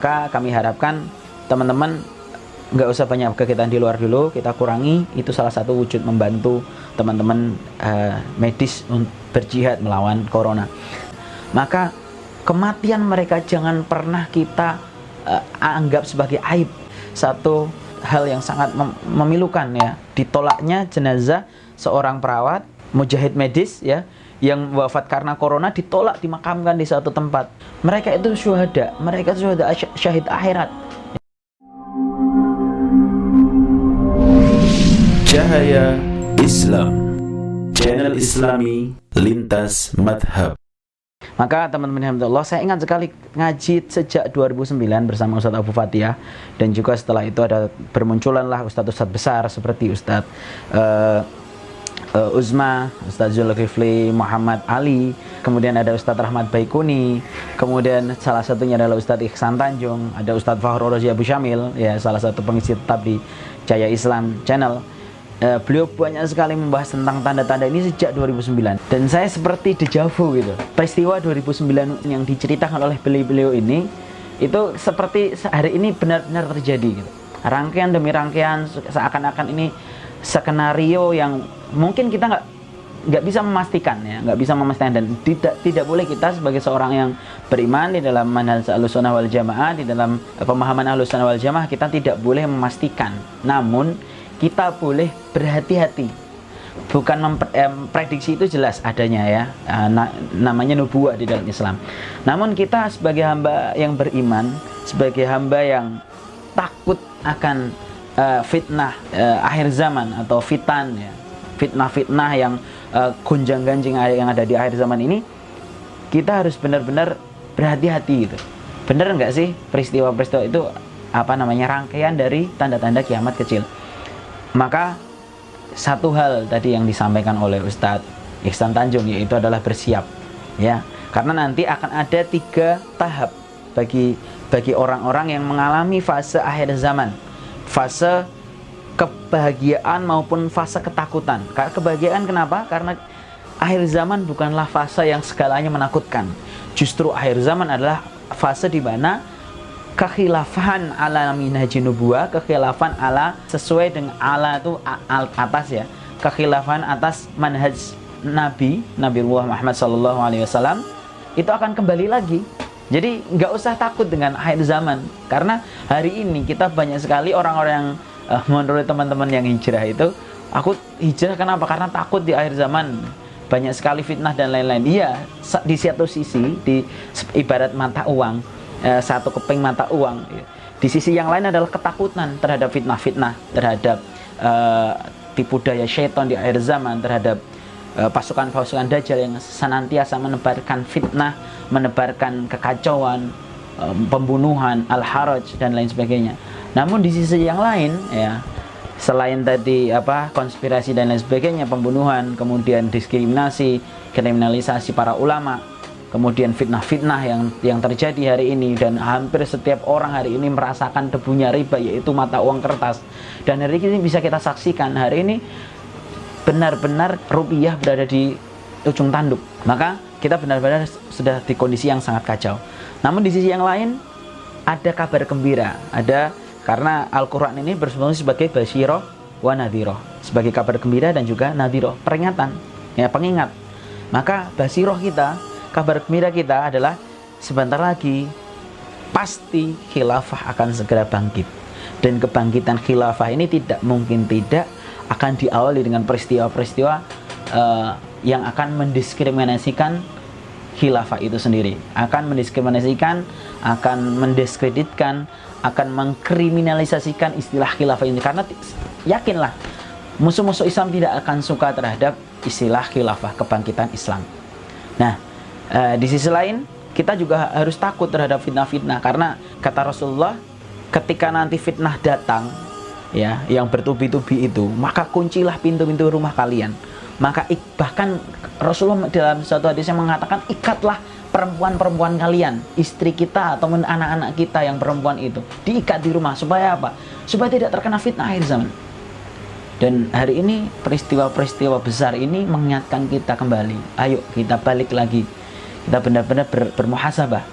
Maka kami harapkan teman-teman nggak usah banyak kegiatan di luar dulu, kita kurangi. Itu salah satu wujud membantu teman-teman medis untuk berjihad melawan corona. Maka kematian mereka jangan pernah kita anggap sebagai aib. Satu hal yang sangat memilukan ya, ditolaknya jenazah seorang perawat mujahid medis ya, yang wafat karena corona ditolak dimakamkan di satu tempat. Mereka itu syuhada, mereka syuhada syahid akhirat. Cahaya Islam, channel Islami lintas madhab. Maka teman-teman alhamdulillah, saya ingat sekali ngaji sejak 2009 bersama Ustadz Abu Fatihah, dan juga setelah itu ada bermunculanlah ustadz-ustadz besar seperti Ustadz Uzma, Ustadz Zulkifli Muhammad Ali, kemudian ada Ustadz Rahmat Baikuni, kemudian salah satunya adalah Ustadz Ihsan Tanjung, ada Ustadz Fakhrul Razi Abu Syamil, ya salah satu pengisi tetap di Cahaya Islam channel. Beliau banyak sekali membahas tentang tanda-tanda ini sejak 2009, dan saya seperti dejavu gitu. Peristiwa 2009 yang diceritakan oleh beliau ini itu seperti hari ini benar-benar terjadi gitu. Rangkaian demi rangkaian, seakan-akan ini skenario yang mungkin kita nggak bisa memastikan ya, nggak bisa memastikan, dan tidak boleh kita sebagai seorang yang beriman di dalam manhaj Ahlussunnah wal Jamaah, di dalam pemahaman Ahlussunnah wal Jamaah, kita tidak boleh memastikan. Namun kita boleh berhati-hati. Bukan prediksi itu jelas adanya ya, namanya nubuwah di dalam Islam. Namun kita sebagai hamba yang beriman, sebagai hamba yang takut akan fitnah akhir zaman atau fitan ya, fitnah-fitnah yang gonjang-ganjing yang ada di akhir zaman ini, kita harus benar-benar berhati-hati gitu. Benar nggak sih peristiwa-peristiwa itu rangkaian dari tanda-tanda kiamat kecil? Maka satu hal tadi yang disampaikan oleh Ustadz Ihsan Tanjung, yaitu adalah bersiap ya, karena nanti akan ada 3 tahap bagi orang-orang yang mengalami fase akhir zaman, fase kebahagiaan maupun fase ketakutan. Kebahagiaan kenapa? Karena akhir zaman bukanlah fase yang segalanya menakutkan. Justru akhir zaman adalah fase di mana kekhilafan ala minhajin nubuwah, kekhilafan ala sesuai dengan ala itu atas ya, kekhilafan atas manhaj Nabiullah Muhammad SAW itu akan kembali lagi. Jadi nggak usah takut dengan akhir zaman, karena hari ini kita banyak sekali orang-orang yang menurut teman-teman yang hijrah itu, aku hijrah kenapa? Karena takut di akhir zaman banyak sekali fitnah dan lain-lain. Iya, di satu sisi di ibarat mata uang, satu keping mata uang. Di sisi yang lain adalah ketakutan terhadap fitnah-fitnah, terhadap tipu daya syaitan di akhir zaman, terhadap pasukan-pasukan Dajjal yang senantiasa menebarkan fitnah, menebarkan kekacauan, pembunuhan, al-haraj dan lain sebagainya. Namun di sisi yang lain ya, selain tadi konspirasi dan lain sebagainya, pembunuhan, kemudian diskriminasi, kriminalisasi para ulama, kemudian fitnah-fitnah yang terjadi hari ini, dan hampir setiap orang hari ini merasakan debunya riba, yaitu mata uang kertas. Dan hari ini bisa kita saksikan, hari ini benar-benar rupiah berada di ujung tanduk. Maka kita benar-benar sudah di kondisi yang sangat kacau. Namun di sisi yang lain ada kabar gembira, karena Al-Quran ini berfungsi sebagai basyiroh wa nadhiroh, sebagai kabar gembira dan juga nadhiroh, peringatan ya, pengingat. Maka basyiroh kita, kabar gembira kita adalah sebentar lagi pasti khilafah akan segera bangkit, dan kebangkitan khilafah ini tidak mungkin tidak akan diawali dengan peristiwa-peristiwa yang akan mendiskriminasikan khilafah itu sendiri, akan mendiskriminasikan, akan mendiskreditkan, akan mengkriminalisasikan istilah khilafah ini. Karena yakinlah, musuh-musuh Islam tidak akan suka terhadap istilah khilafah, kebangkitan Islam. Nah, di sisi lain kita juga harus takut terhadap fitnah-fitnah, karena kata Rasulullah, ketika nanti fitnah datang ya, yang bertubi-tubi itu, maka kuncilah pintu-pintu rumah kalian. Maka bahkan Rasulullah dalam suatu hadis yang mengatakan, ikatlah perempuan-perempuan kalian, istri kita ataupun anak-anak kita yang perempuan itu, diikat di rumah. Supaya apa? Supaya tidak terkena fitnah akhir zaman. Dan hari ini peristiwa-peristiwa besar ini mengingatkan kita kembali, ayo kita balik lagi, kita benar-benar bermuhasabah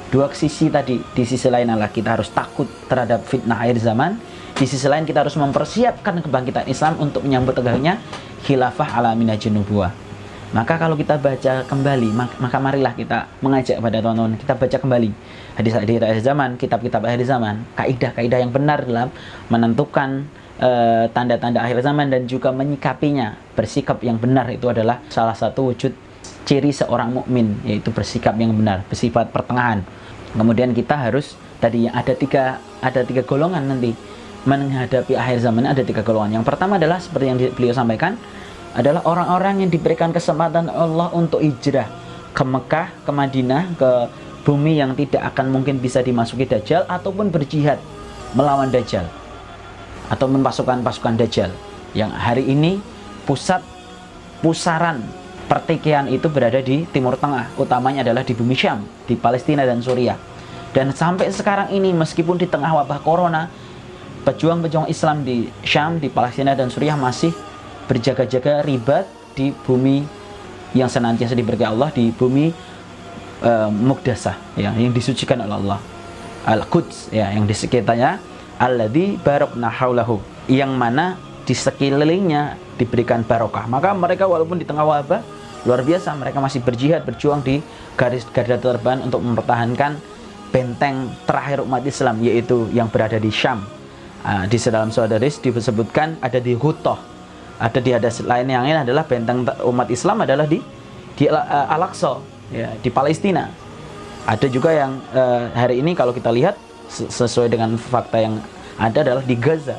Dua sisi tadi, di sisi lain adalah kita harus takut terhadap fitnah akhir zaman, di sisi lain kita harus mempersiapkan kebangkitan Islam untuk menyambut tegaknya khilafah ala minhajun nubuwah. Maka kalau kita baca kembali, maka marilah kita mengajak pada teman-teman, kita baca kembali hadis-hadis akhir zaman, kitab-kitab akhir zaman, kaidah-kaidah yang benar dalam menentukan tanda-tanda akhir zaman dan juga menyikapinya. Bersikap yang benar itu adalah salah satu wujud ciri seorang mukmin, yaitu bersikap yang benar, bersifat pertengahan. Kemudian kita harus tadi ada tiga golongan nanti menghadapi akhir zaman. Ada tiga golongan. Yang pertama adalah seperti yang beliau sampaikan, adalah orang-orang yang diberikan kesempatan Allah untuk hijrah ke Mekah, ke Madinah, ke bumi yang tidak akan mungkin bisa dimasuki Dajjal, ataupun berjihad melawan Dajjal, ataupun pasukan-pasukan Dajjal yang hari ini pusaran pertikaian itu berada di Timur Tengah, utamanya adalah di bumi Syam, di Palestina dan Suriah. Dan sampai sekarang ini, meskipun di tengah wabah corona, pejuang-pejuang Islam di Syam, di Palestina dan Suriah masih berjaga-jaga ribat di bumi yang senantiasa diberkahi Allah, di bumi Muqaddasah, ya, yang disucikan oleh Allah, Al-Quds, ya, yang di sekitarnya, alladzi barakna haulahu, yang mana di sekelilingnya diberikan barokah. Maka mereka walaupun di tengah wabah luar biasa, mereka masih berjihad, berjuang di garis garda terdepan untuk mempertahankan benteng terakhir umat Islam, yaitu yang berada di Syam. Di dalam suatu hadis disebutkan ada di Ghutah, ada di hadis lain yang lain adalah benteng umat Islam adalah di Al-Aqsa, ya, di Palestina. Ada juga yang hari ini kalau kita lihat sesuai dengan fakta yang ada adalah di Gaza,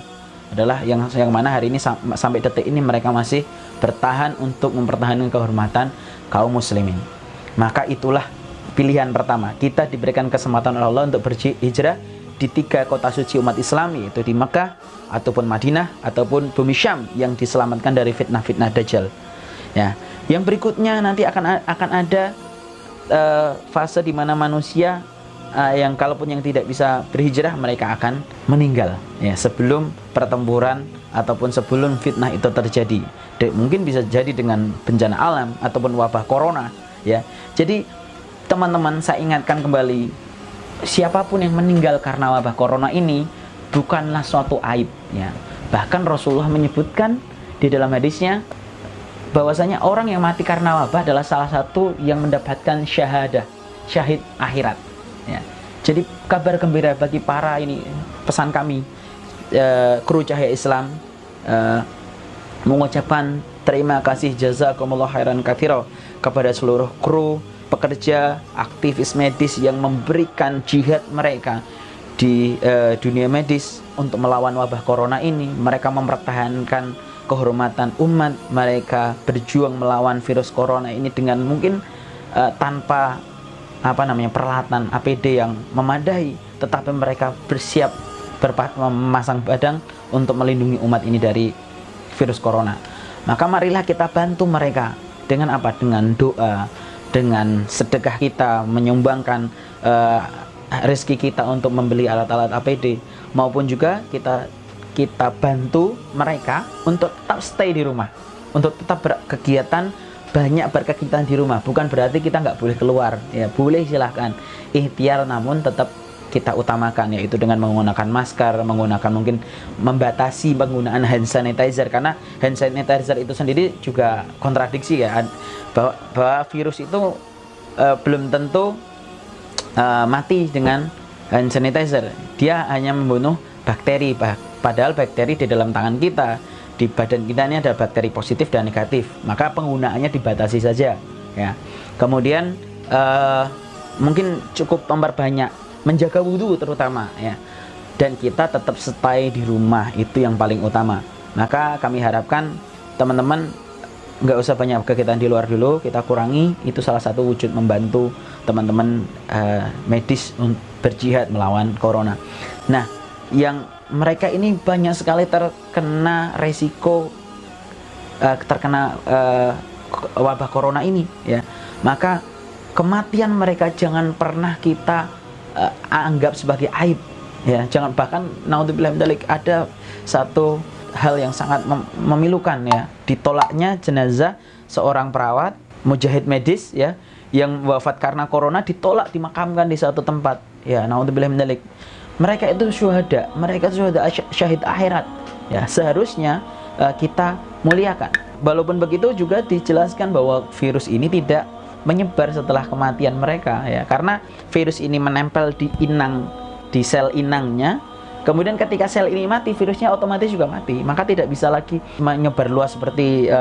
adalah yang mana hari ini sampai detik ini mereka masih bertahan untuk mempertahankan kehormatan kaum muslimin. Maka itulah pilihan pertama, kita diberikan kesempatan oleh Allah untuk berhijrah di tiga kota suci umat Islam, yaitu di Mekah ataupun Madinah ataupun bumi Syam yang diselamatkan dari fitnah-fitnah Dajjal. Ya, yang berikutnya nanti akan ada fase di mana manusia yang kalaupun yang tidak bisa berhijrah, mereka akan meninggal, ya, sebelum pertempuran ataupun sebelum fitnah itu terjadi. Mungkin bisa jadi dengan bencana alam ataupun wabah corona, ya. Jadi teman-teman, saya ingatkan kembali, siapapun yang meninggal karena wabah corona ini bukanlah suatu aib, ya. Bahkan Rasulullah menyebutkan di dalam hadisnya bahwasanya orang yang mati karena wabah adalah salah satu yang mendapatkan syahadah, syahid akhirat, ya. Jadi kabar gembira bagi para ini, pesan kami kru Cahaya Islam, mengucapkan terima kasih jazakumullah khairan katsira kepada seluruh kru, pekerja, aktivis medis yang memberikan jihad mereka di dunia medis untuk melawan wabah corona ini. Mereka mempertahankan kehormatan umat, mereka berjuang melawan virus corona ini dengan mungkin tanpa peralatan APD yang memadai, tetapi mereka bersiap memasang badang untuk melindungi umat ini dari virus corona. Maka marilah kita bantu mereka dengan apa? Dengan doa, dengan sedekah kita, menyumbangkan rezeki kita untuk membeli alat-alat APD, maupun juga kita bantu mereka untuk tetap stay di rumah, untuk tetap berkegiatan, banyak berkegiatan di rumah. Bukan berarti kita nggak boleh keluar, ya, boleh, silahkan ikhtiar, namun tetap kita utamakan, yaitu dengan menggunakan masker, menggunakan mungkin membatasi penggunaan hand sanitizer, karena hand sanitizer itu sendiri juga kontradiksi, ya, bahwa virus itu belum tentu mati dengan hand sanitizer. Dia hanya membunuh bakteri, padahal bakteri di dalam tangan kita, di badan kita ini ada bakteri positif dan negatif, maka penggunaannya dibatasi saja, ya. Kemudian mungkin cukup memperbanyak menjaga wudhu terutama, ya, dan kita tetap stay di rumah, itu yang paling utama. Maka kami harapkan teman-teman nggak usah banyak kegiatan di luar dulu, kita kurangi, itu salah satu wujud membantu teman-teman medis untuk berjihad melawan corona. Nah, yang mereka ini banyak sekali terkena resiko terkena wabah corona ini, ya. Maka kematian mereka jangan pernah kita anggap sebagai aib, ya. Jangan, bahkan naudzubillah min dzalik, ada satu hal yang sangat memilukan, ya, ditolaknya jenazah seorang perawat mujahid medis, ya, yang wafat karena corona ditolak dimakamkan di suatu tempat. Ya, naudzubillah min dzalik. Mereka itu syuhada, mereka syuhada syahid akhirat. Ya, seharusnya kita muliakan. Walaupun begitu juga dijelaskan bahwa virus ini tidak menyebar setelah kematian mereka, ya, karena virus ini menempel di inang, di sel inangnya. Kemudian ketika sel ini mati, virusnya otomatis juga mati, maka tidak bisa lagi menyebar luas seperti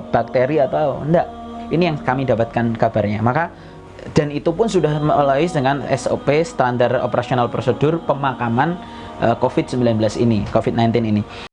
bakteri atau enggak. Ini yang kami dapatkan kabarnya. Maka dan itu pun sudah melalui dengan SOP, standar operasional prosedur pemakaman COVID-19 ini, COVID-19 ini.